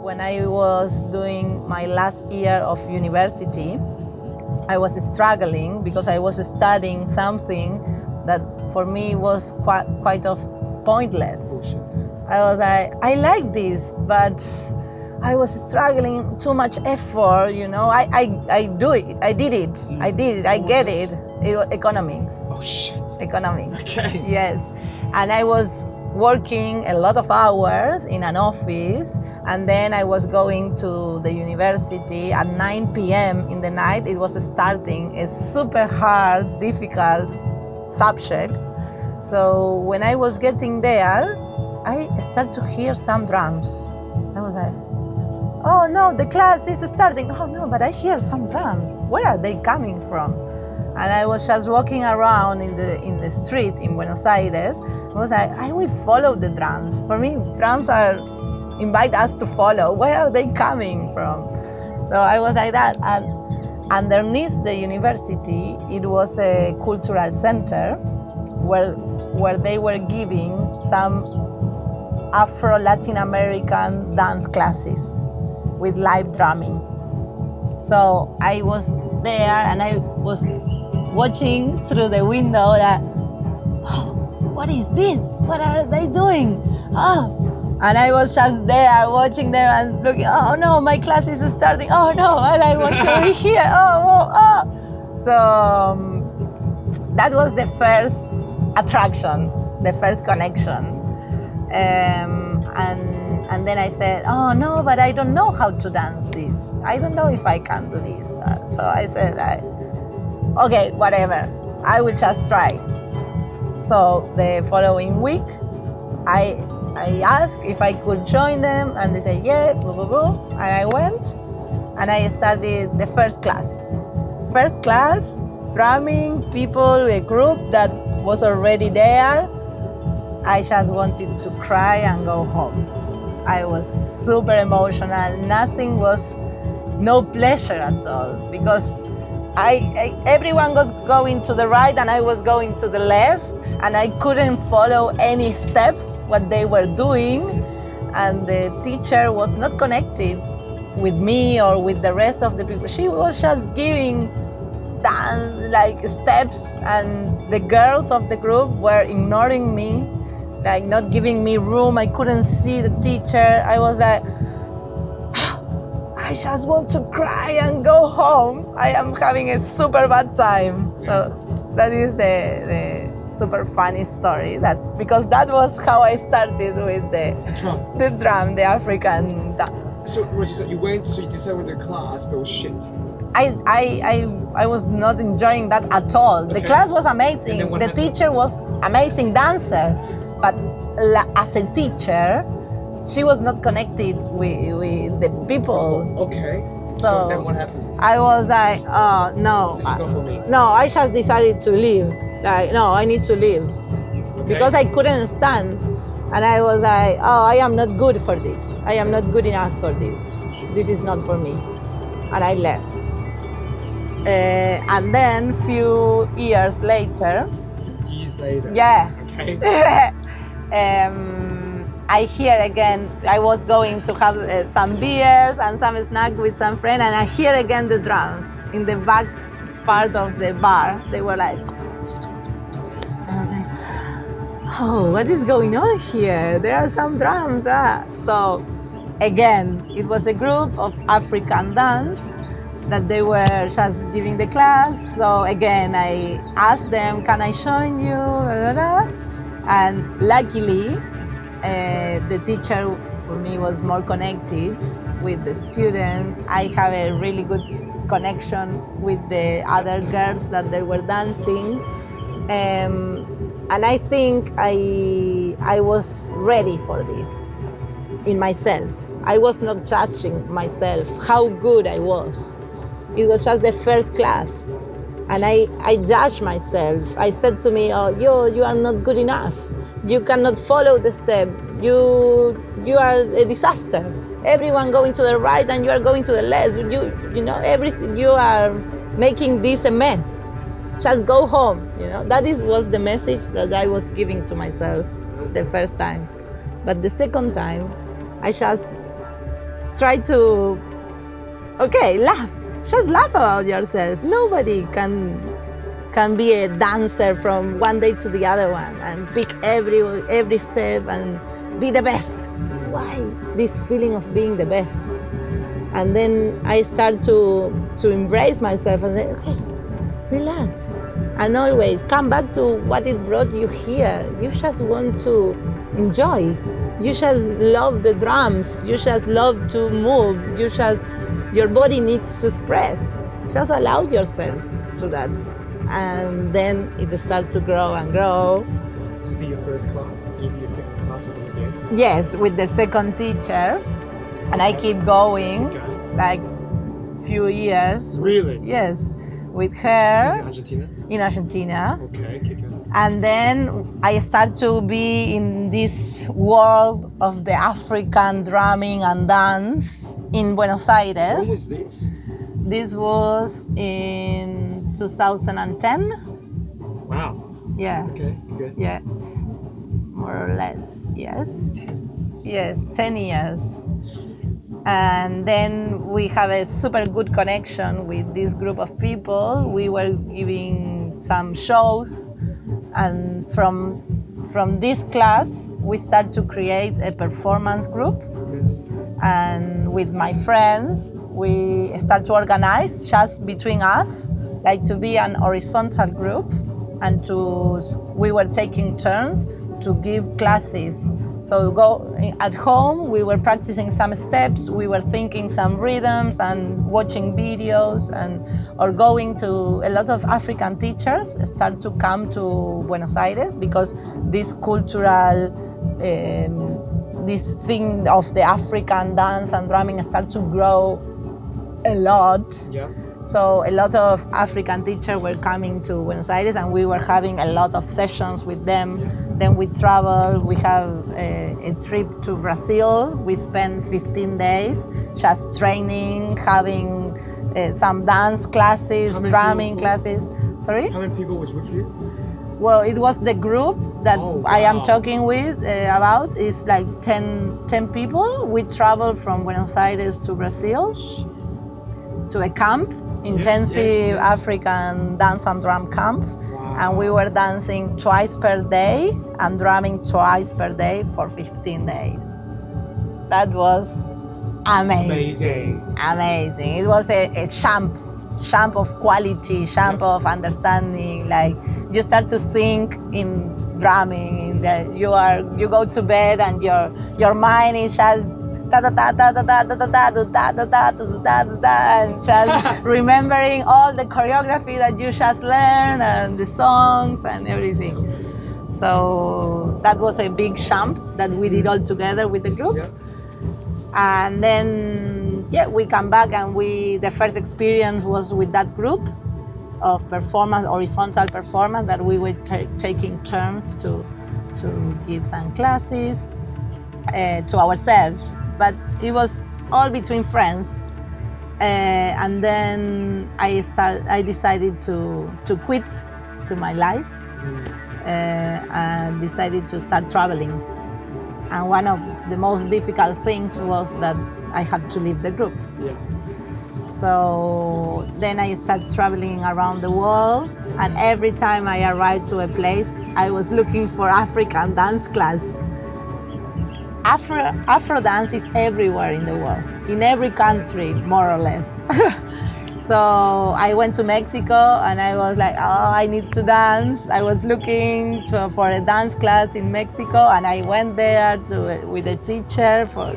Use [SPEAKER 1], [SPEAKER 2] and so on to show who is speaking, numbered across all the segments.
[SPEAKER 1] When I was doing my last year of university, I was struggling because I was studying something that for me was quite of pointless.
[SPEAKER 2] Bullshit.
[SPEAKER 1] I was like, I like this, but I was struggling, too much effort, you know. I did it, I get it. It was economics.
[SPEAKER 2] Oh shit.
[SPEAKER 1] Economics.
[SPEAKER 2] Okay.
[SPEAKER 1] Yes. And I was working a lot of hours in an office, and then I was going to the university at 9 p.m. in the night. It was starting a super hard, difficult subject. So when I was getting there, I started to hear some drums. I was like, oh no, the class is starting. Oh no, but I hear some drums. Where are they coming from? And I was just walking around in the street in Buenos Aires. I was like, I will follow the drums. For me, drums invite us to follow. Where are they coming from? So I was like that. And underneath the university, it was a cultural center where they were giving some Afro-Latin American dance classes with live drumming. So I was there and I was watching through the window that, oh, what is this? What are they doing? Oh. And I was just there watching them and looking, oh no, my class is starting. Oh no, and I want to be here. Oh. So that was the first attraction, the first connection. And then I said, oh no, but I don't know how to dance this. I don't know if I can do this. So I said, okay, whatever, I will just try. So the following week, I asked if I could join them, and they said, yeah, blah, blah, blah. And I went, and I started the first class. First class, drumming, people, a group that was already there. I just wanted to cry and go home. I was super emotional. Nothing was, no pleasure at all, because everyone was going to the right and I was going to the left, and I couldn't follow any step what they were doing, and the teacher was not connected with me or with the rest of the people. She was just giving dance like steps, and the girls of the group were ignoring me, like not giving me room. I couldn't see the teacher. I was like, I just want to cry and go home. I am having a super bad time. So that is the super funny story, that because that was how I started with the drum, the African drum.
[SPEAKER 2] So what you said, you decided with the class, but it was shit.
[SPEAKER 1] I was not enjoying that at all. The class was amazing. The teacher was amazing dancer, but as a teacher, she was not connected with the people.
[SPEAKER 2] Okay. So then what happened?
[SPEAKER 1] I was like, oh no.
[SPEAKER 2] This is not for me.
[SPEAKER 1] No, I just decided to leave. Like, no, I need to leave. Okay. Because I couldn't stand. And I was like, oh, I am not good for this. I am not good enough for this. This is not for me. And I left. And then few years later.
[SPEAKER 2] Years later?
[SPEAKER 1] Yeah.
[SPEAKER 2] Okay.
[SPEAKER 1] I hear again, I was going to have some beers and some snack with some friend, and I hear again the drums in the back part of the bar. They were like, and I was like, oh, what is going on here? There are some drums. So again, it was a group of African dance that they were just giving the class. So again, I asked them, can I join you? And luckily, the teacher for me was more connected with the students. I have a really good connection with the other girls that they were dancing. And I think I was ready for this in myself. I was not judging myself, how good I was. It was just the first class. And I judged myself. I said to me, oh, you are not good enough. You cannot follow the step. You are a disaster. Everyone going to the right and you are going to the left. You know, everything, you are making this a mess. Just go home, you know. That was the message that I was giving to myself the first time. But the second time, I just try to, okay, laugh. Just laugh about yourself. Nobody can be a dancer from one day to the other one and pick every step and be the best. Why this feeling of being the best? And then I start to embrace myself and say, okay, relax. And always come back to what it brought you here. You just want to enjoy. You just love the drums. You just love to move. Your body needs to express. Just allow yourself to that. And then it starts to grow and grow.
[SPEAKER 2] So you did your first class, you did your second class with them again?
[SPEAKER 1] Yes, with the second teacher. And I keep going, like few years.
[SPEAKER 2] Really?
[SPEAKER 1] Yes, with her.
[SPEAKER 2] This is in Argentina?
[SPEAKER 1] In Argentina.
[SPEAKER 2] Okay, keep going.
[SPEAKER 1] And then I start to be in this world of the African drumming and dance in Buenos Aires.
[SPEAKER 2] When was this?
[SPEAKER 1] This was in 2010.
[SPEAKER 2] Wow.
[SPEAKER 1] Yeah.
[SPEAKER 2] Okay, good.
[SPEAKER 1] Yeah. More or less, yes.
[SPEAKER 2] 10 years.
[SPEAKER 1] Yes, 10 years. And then we have a super good connection with this group of people. We were giving some shows, and from this class we start to create a performance group.
[SPEAKER 2] Yes.
[SPEAKER 1] And with my friends we start to organize just between us, like to be an horizontal group, and we were taking turns to give classes. So at home we were practicing some steps, we were thinking some rhythms and watching videos, or going to a lot of African teachers start to come to Buenos Aires because this cultural this thing of the African dance and drumming start to grow a lot.
[SPEAKER 2] Yeah.
[SPEAKER 1] So a lot of African teachers were coming to Buenos Aires, and we were having a lot of sessions with them. Then we travel. We have a trip to Brazil. We spent 15 days just training, having some dance classes, drumming classes. Sorry?
[SPEAKER 2] How many people was with you?
[SPEAKER 1] Well, it was the group that I am
[SPEAKER 2] wow.
[SPEAKER 1] talking with about. It's like 10 people. We traveled from Buenos Aires to Brazil to a camp, intensive
[SPEAKER 2] yes.
[SPEAKER 1] African dance and drum camp.
[SPEAKER 2] Wow.
[SPEAKER 1] And we were dancing twice per day and drumming twice per day for 15 days. That was amazing. Amazing. It was a champ of quality, champ of understanding. Like you start to think in drumming, in that you go to bed and your mind is just da da da da da da da da da da da da da da da, and just remembering all the choreography that you just learned and the songs and everything. So that was a big jump that we did all together with the group.
[SPEAKER 2] Yeah.
[SPEAKER 1] And then we come back, and the first experience was with that group of performance, horizontal performance, that we were taking turns to give some classes to ourselves. But it was all between friends, and then I decided to quit to my life, and decided to start traveling. And one of the most difficult things was that I had to leave the group.
[SPEAKER 2] Yeah.
[SPEAKER 1] So then I started traveling around the world, and every time I arrived to a place, I was looking for African dance class. Afro dance is everywhere in the world, in every country, more or less. So I went to Mexico, and I was like, oh, I need to dance. I was looking for a dance class in Mexico, and I went there with a teacher for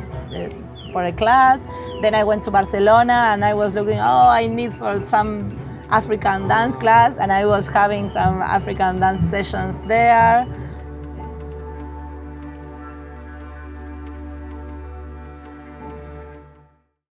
[SPEAKER 1] a class. Then I went to Barcelona, and I was looking, I need for some African dance class, and I was having some African dance sessions there.